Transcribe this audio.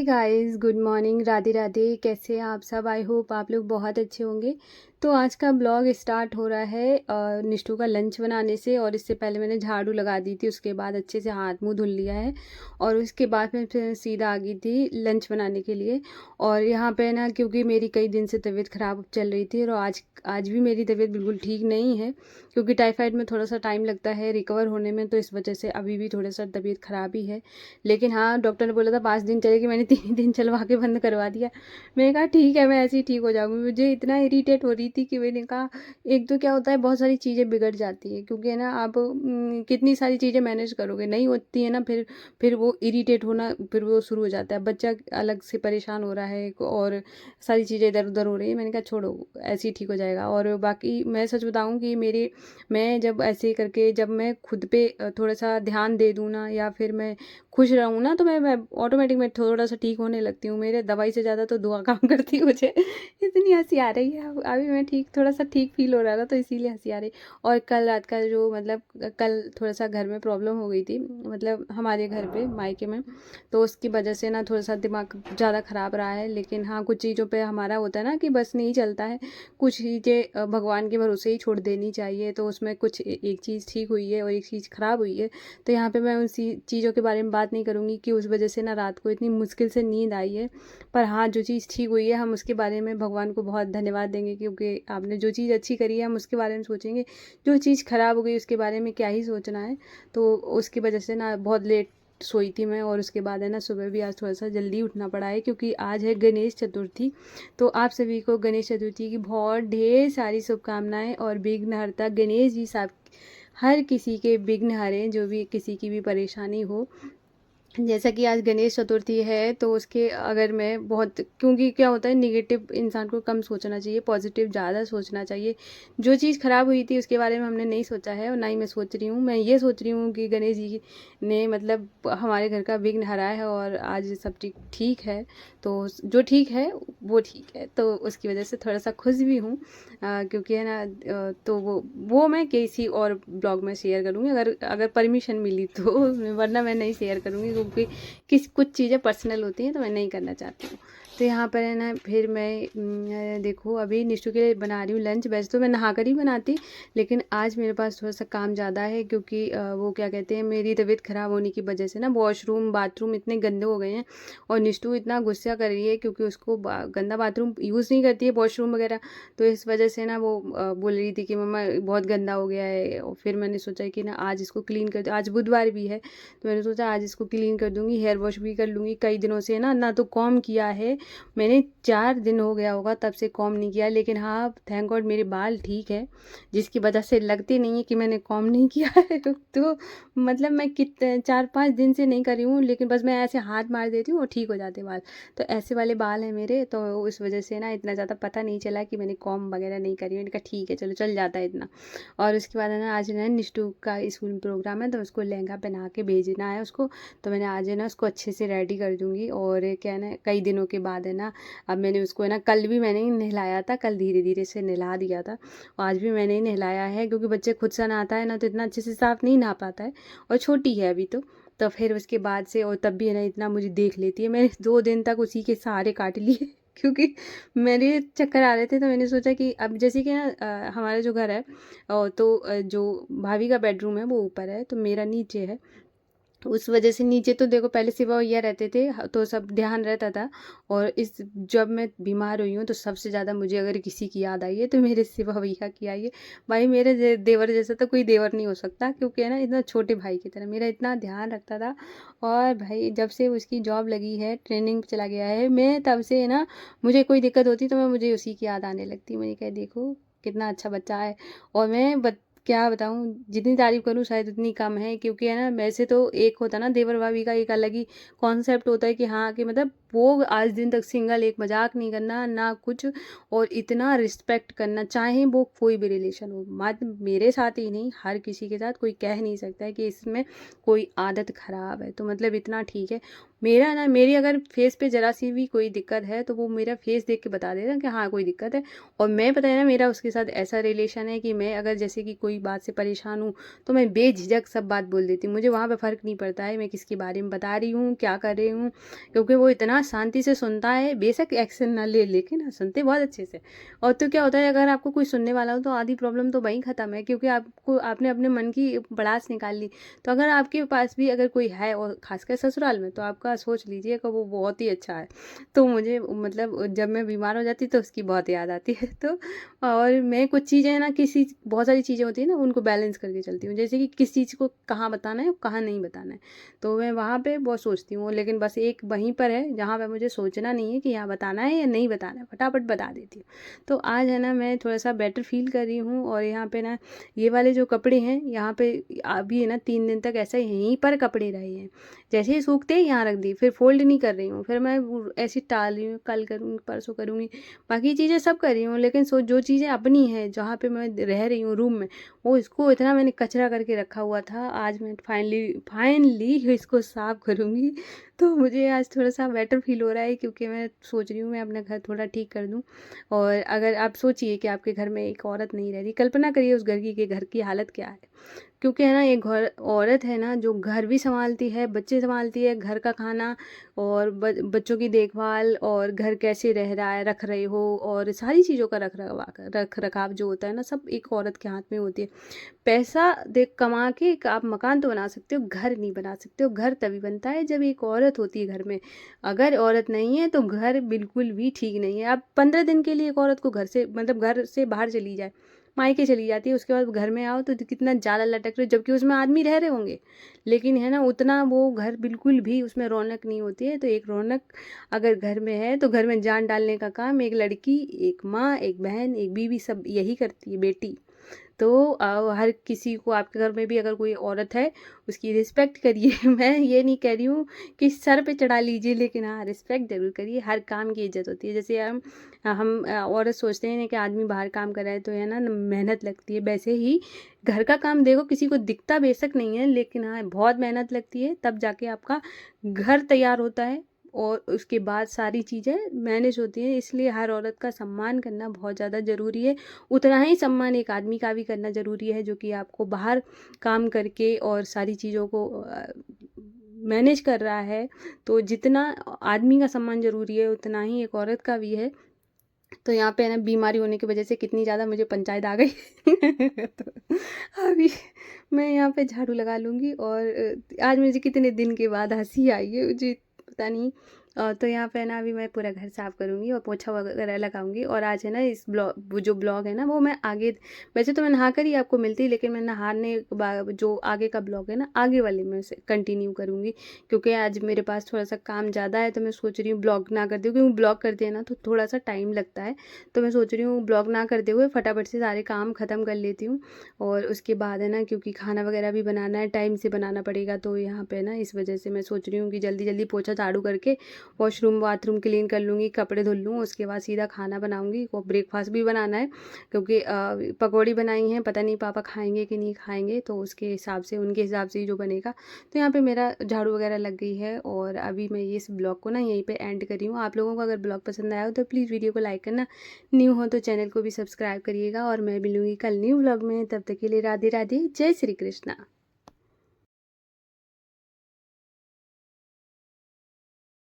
Guys, good morning, Radhe Radhe. कैसे हैं आप सब? आई होप आप लोग बहुत अच्छे होंगे। तो आज का ब्लॉग स्टार्ट हो रहा है निष्ठू का लंच बनाने से। और इससे पहले मैंने झाड़ू लगा दी थी, उसके बाद अच्छे से हाथ मुंह धुल लिया है और उसके बाद मैं फिर सीधा आ गई थी लंच बनाने के लिए। और यहाँ पे ना, क्योंकि मेरी कई दिन से तबीयत ख़राब चल रही थी और आज भी मेरी तबीयत बिल्कुल ठीक नहीं है, क्योंकि टाइफाइड में थोड़ा सा टाइम लगता है रिकवर होने में, तो इस वजह से अभी भी थोड़ा सा तबीयत ख़राब ही है। लेकिन हाँ, डॉक्टर ने बोला था 5 दिन चलेगी, मैंने 3 दिन चलवा के बंद करवा दिया। मैंने कहा ठीक है, मैं ऐसे ही ठीक हो जाऊँगी। मुझे इतना इरिटेट हो रही थी कि मैंने कहा, एक तो क्या होता है, बहुत सारी चीज़ें बिगड़ जाती हैं, क्योंकि है ना आप कितनी सारी चीज़ें मैनेज करोगे, नहीं होती है ना, फिर वो इरिटेट होना फिर वो शुरू हो जाता है। बच्चा अलग से परेशान हो रहा है और सारी चीज़ें इधर उधर हो रही है। मैंने कहा छोड़ो, ऐसे ही ठीक हो जाएगा। और बाकी मैं सच बताऊँ कि मैं जब ऐसे करके जब मैं खुद पे थोड़ा सा ध्यान दे दूँ ना, या फिर मैं खुश रहूँ ना, तो मैं ऑटोमेटिक मैं थोड़ा सा ठीक होने लगती हूँ। मेरे दवाई से ज़्यादा तो दुआ काम करती है मुझे। इतनी हंसी आ रही है अभी, मैं थोड़ा सा ठीक फील हो रहा था, तो इसीलिए हंसी आ रही। और कल रात का जो मतलब कल थोड़ा सा घर में प्रॉब्लम हो गई थी, मतलब हमारे घर पे मायके में, तो उसकी वजह से ना थोड़ा सा दिमाग ज़्यादा ख़राब रहा है। लेकिन हाँ, कुछ चीज़ों पे हमारा होता है ना कि बस नहीं चलता है, कुछ चीज़ें भगवान के भरोसे ही छोड़ देनी चाहिए। तो उसमें कुछ एक चीज़ ठीक हुई है और एक चीज़ ख़राब हुई है। तो यहाँ पे मैं उसी चीज़ों के बारे में बात नहीं करूँगी कि उस वजह से ना रात को इतनी मुश्किल से नींद आई है। पर हाँ, जो चीज़ ठीक हुई है, हम उसके बारे में भगवान को बहुत धन्यवाद देंगे, क्योंकि आपने जो चीज़ अच्छी करी है हम उसके बारे में सोचेंगे। जो चीज़ ख़राब हो गई उसके बारे में क्या ही सोचना है। तो उसकी वजह से ना बहुत लेट सोई थी मैं, और उसके बाद है ना सुबह भी आज थोड़ा सा जल्दी उठना पड़ा है, क्योंकि आज है गणेश चतुर्थी। तो आप सभी को गणेश चतुर्थी की बहुत ढेर सारी शुभकामनाएं। और विघ्नहर्ता गणेश जी साहब हर किसी के विघ्न हरें, जो भी किसी की भी परेशानी हो। जैसा कि आज गणेश चतुर्थी है, तो उसके अगर मैं बहुत, क्योंकि क्या होता है, नेगेटिव इंसान को कम सोचना चाहिए, पॉजिटिव ज़्यादा सोचना चाहिए। जो चीज़ ख़राब हुई थी उसके बारे में हमने नहीं सोचा है, और ना ही मैं सोच रही हूँ। मैं ये सोच रही हूँ कि गणेश जी ने मतलब हमारे घर का विघ्न हरा है और आज सब ठीक ठीक है। तो जो ठीक है वो ठीक है, तो उसकी वजह से थोड़ा सा खुश भी हूँ। क्योंकि है ना, तो वो मैं किसी और ब्लॉग में शेयर करूँगी, अगर अगर परमिशन मिली तो। वरना मैं नहीं शेयर करूँगी, क्योंकि कुछ चीज़ें पर्सनल होती हैं, तो मैं नहीं करना चाहती हूँ। तो यहाँ पर है ना, फिर मैं देखो अभी निशु के लिए बना रही हूँ लंच। वैसे तो मैं नहा कर ही बनाती, लेकिन आज मेरे पास थोड़ा सा काम ज़्यादा है, क्योंकि वो क्या कहते हैं, मेरी तबीयत ख़राब होने की वजह से ना वॉशरूम बाथरूम इतने गंदे हो गए हैं। और निष्ठू इतना गुस्सा कर रही है, क्योंकि उसको गंदा बाथरूम यूज़ नहीं करती है, वॉशरूम वगैरह। तो इस वजह से ना वो बोल रही थी कि मम्मा बहुत गंदा हो गया है। और फिर मैंने सोचा कि ना आज इसको क्लीन कर दो, आज बुधवार भी है, तो मैंने सोचा आज इसको क्लीन कर दूंगी, हेयर वॉश भी कर लूँगी। कई दिनों से ना तो कॉम किया है मैंने, 4 दिन हो गया होगा तब से कॉम नहीं किया। लेकिन हाँ, थैंक गॉड मेरे बाल ठीक है, जिसकी वजह से लगते नहीं है कि मैंने कॉम नहीं किया है। तो मतलब मैं कितने 4-5 दिन से नहीं कर रही हूँ, लेकिन बस मैं ऐसे हाथ मार देती हूँ और ठीक हो जाते बाल। तो ऐसे वाले बाल हैं मेरे, तो उस वजह से ना इतना ज़्यादा पता नहीं चला कि मैंने कॉम वगैरह नहीं करी। मैंने कहा ठीक है, चलो चल जाता है इतना। और उसके बाद है ना, आज ना निष्ठू का स्कूल में प्रोग्राम है, तो उसको लहंगा पहना के भेजना है उसको। तो मैंने आज है ना उसको अच्छे से रेडी कर दूँगी। और क्या है ना, कई दिनों के बाद है ना, अब मैंने उसको है ना, कल भी मैंने ही नहलाया था, कल धीरे धीरे से नहला दिया था, और आज भी मैंने ही नहलाया है, क्योंकि बच्चे खुद से नहाता है ना, तो इतना अच्छे से साफ़ नहीं नहा पाता है, और छोटी है अभी तो फिर उसके बाद से, और तब भी है ना इतना मुझे देख लेती है। मैंने 2 दिन तक उसी के सहारे काट लिए। क्योंकि मेरे चक्कर आ रहे थे, तो मैंने सोचा कि अब जैसे कि ना हमारा जो घर है, तो जो भाभी का बेडरूम है वो ऊपर है, तो मेरा नीचे है। उस वजह से नीचे तो देखो पहले शिवा भैया रहते थे, तो सब ध्यान रहता था। और इस जब मैं बीमार हुई हूँ, तो सबसे ज़्यादा मुझे अगर किसी की याद आई है, तो मेरे शिवा भैया की आई है। भाई मेरे देवर जैसा तो कोई देवर नहीं हो सकता, क्योंकि है ना, इतना छोटे भाई की तरह मेरा इतना ध्यान रखता था। और भाई जब से उसकी जॉब लगी है, ट्रेनिंग पे चला गया है, मैं तब से है ना, मुझे कोई दिक्कत होती तो मुझे उसी की याद आने लगती। मुझे कह देखो कितना अच्छा बच्चा है। और मैं क्या बताऊँ, जितनी तारीफ़ करूँ शायद उतनी कम है, क्योंकि है ना, वैसे तो एक होता है ना देवर भाभी का एक अलग ही कॉन्सेप्ट होता है कि हाँ, कि मतलब वो आज दिन तक सिंगल, एक मजाक नहीं करना ना कुछ, और इतना रिस्पेक्ट करना, चाहे वो कोई भी रिलेशन हो। मत मेरे साथ ही नहीं, हर किसी के साथ कोई कह नहीं सकता है कि इसमें कोई आदत ख़राब है, तो मतलब इतना ठीक है। मेरा ना मेरी अगर फेस पे ज़रा सी भी कोई दिक्कत है तो वो मेरा फेस देख के बता देगा कि हाँ कोई दिक्कत है। और मैं पता है ना मेरा उसके साथ ऐसा रिलेशन है कि मैं अगर जैसे कि कोई बात से परेशान हूँ तो मैं बेझिझक सब बात बोल देती हूँ। मुझे वहाँ पे फ़र्क नहीं पड़ता है मैं किसके बारे में बता रही हूँ, क्या कर रही हूँ, क्योंकि वो इतना शांति से सुनता है। बेशक एक्शन ना ले लेकिन हाँ, सुनते बहुत अच्छे से। और तो क्या होता है अगर आपको कोई सुनने वाला हो तो आधी प्रॉब्लम तो वहीं ख़त्म है, क्योंकि आपको आपने अपने मन की भड़ास निकाल ली। तो अगर आपके पास भी अगर कोई है और ख़ासकर ससुराल में, तो आपका सोच लीजिए कि वो बहुत ही अच्छा है। तो मुझे मतलब जब मैं बीमार हो जाती तो उसकी बहुत याद आती है। तो और मैं कुछ चीज़ें ना किसी बहुत सारी चीज़ें होती है ना उनको बैलेंस करके चलती हूँ, जैसे कि किस चीज़ को कहाँ बताना है और कहाँ नहीं बताना है। तो मैं वहाँ पे बहुत सोचती हूँ, लेकिन बस एक वहीं पर है जहाँ पे मुझे सोचना नहीं है कि यहाँ बताना है या नहीं बताना है, फटाफट बता देती हूँ। तो आज है ना मैं थोड़ा-सा बेटर फ़ील कर रही हूँ। और यहाँ पे ना ये वाले जो कपड़े हैं यहाँ पे अभी है ना 3 दिन तक ऐसे यहीं पर कपड़े रहे हैं। जैसे ही सूखते ही यहाँ रख दी, फिर फ़ोल्ड नहीं कर रही हूँ, फिर मैं वो ऐसे ही टाल रही हूँ, कल करूँगी, परसों करूँगी। बाकी चीज़ें सब कर रही हूँ, लेकिन जो चीज़ें अपनी हैं, जहाँ पे मैं रह रही हूँ रूम में, वो इसको इतना मैंने कचरा करके रखा हुआ था। आज मैं फाइनली फाइनली इसको साफ़ करूँगी। तो मुझे आज थोड़ा-सा बेटर फ़ील हो रहा है, क्योंकि मैं सोच रही हूँ मैं अपना घर थोड़ा ठीक कर दूँ। और अगर आप सोचिए कि आपके घर में एक औरत नहीं रह रही, कल्पना करिए उस घर की कि घर की हालत क्या है। क्योंकि है ना एक घर औरत है ना जो घर भी सँभालती है, बच्चे सँभालती है, घर का खाना और बच्चों की देखभाल, और घर कैसे रह रहा है, रख रहे हो, और सारी चीज़ों का रख-रखाव जो होता है ना सब एक औरत के हाथ में होती है। पैसा दे कमा के एक आप मकान तो बना सकते हो, घर नहीं बना सकते हो। घर तभी बनता है जब एक औरत होती है घर में। अगर औरत नहीं है तो घर बिल्कुल भी ठीक नहीं है। आप 15 दिन के लिए एक औरत को घर से मतलब घर से बाहर चली जाए, मायके चली जाती है, उसके बाद घर में आओ तो कितना ज़्यादा लटक रहे, जबकि उसमें आदमी रह रहे होंगे। लेकिन है ना उतना वो घर बिल्कुल भी उसमें रौनक नहीं होती है। तो एक रौनक अगर घर में है तो घर में जान डालने का काम एक लड़की, एक माँ, एक बहन, एक बीवी सब यही करती है, बेटी। तो हर किसी को आपके घर में भी अगर कोई औरत है उसकी रिस्पेक्ट करिए। मैं ये नहीं कह रही हूँ कि सर पे चढ़ा लीजिए, लेकिन हाँ रिस्पेक्ट ज़रूर करिए। हर काम की इज़्ज़त होती है। जैसे हम औरत सोचते हैं ना कि आदमी बाहर काम कर रहा है तो है ना मेहनत लगती है, वैसे ही घर का काम देखो किसी को दिखता बेशक नहीं है, लेकिन हाँ बहुत मेहनत लगती है, तब जाके आपका घर तैयार होता है और उसके बाद सारी चीज़ें मैनेज होती हैं। इसलिए हर औरत का सम्मान करना बहुत ज़्यादा ज़रूरी है। उतना ही सम्मान एक आदमी का भी करना ज़रूरी है, जो कि आपको बाहर काम करके और सारी चीज़ों को मैनेज कर रहा है। तो जितना आदमी का सम्मान ज़रूरी है उतना ही एक औरत का भी है। तो यहाँ पे है ना बीमारी होने की वजह से कितनी ज़्यादा मुझे पंचायत आ गई। तो अभी मैं यहाँ पे झाड़ू लगा लूँगी। और आज मुझे कितने दिन के बाद हँसी आई है मुझे पता नहीं। तो यहाँ पे ना अभी मैं पूरा घर साफ़ करूँगी और पोछा वगैरह लगाऊंगी। और आज है ना इस वो जो ब्लॉग है ना वो मैं आगे, वैसे तो मैं नहा कर ही आपको मिलती, लेकिन मैं नहाने के बाद जो आगे का ब्लॉग है ना आगे वाले में से कंटिन्यू करूँगी, क्योंकि आज मेरे पास थोड़ा सा काम ज़्यादा है। तो मैं सोच रही हूँ ब्लॉग ना करते हुए, क्योंकि ब्लॉग करते हैं ना तो थोड़ा सा टाइम लगता है। तो मैं सोच रही हूँ ब्लॉग ना करते हुए फटाफट से सारे काम ख़त्म कर लेती हूँ। और उसके बाद है ना क्योंकि खाना वगैरह भी बनाना है, टाइम से बनाना पड़ेगा, तो यहाँ पे ना इस वजह से मैं सोच रही हूँ कि जल्दी जल्दी पोछा झाड़ू करके वॉशरूम बाथरूम क्लीन कर लूँगी, कपड़े धुल लूँ, उसके बाद सीधा खाना बनाऊँगी। और ब्रेकफास्ट भी बनाना है, क्योंकि पकौड़ी बनाई हैं, पता नहीं पापा खाएंगे कि नहीं खाएंगे, तो उसके हिसाब से उनके हिसाब से ही जो बनेगा। तो यहाँ पे मेरा झाड़ू वगैरह लग गई है। और अभी मैं इस ब्लॉग को ना यहीं पे एंड कर रही हूँ। आप लोगों को अगर ब्लॉग पसंद आया हो तो प्लीज़ वीडियो को लाइक करना, न्यू हो तो चैनल को भी सब्सक्राइब करिएगा। और मैं मिलूँगी कल न्यू ब्लॉग में, तब तक के लिए राधे राधे, जय श्री कृष्णा।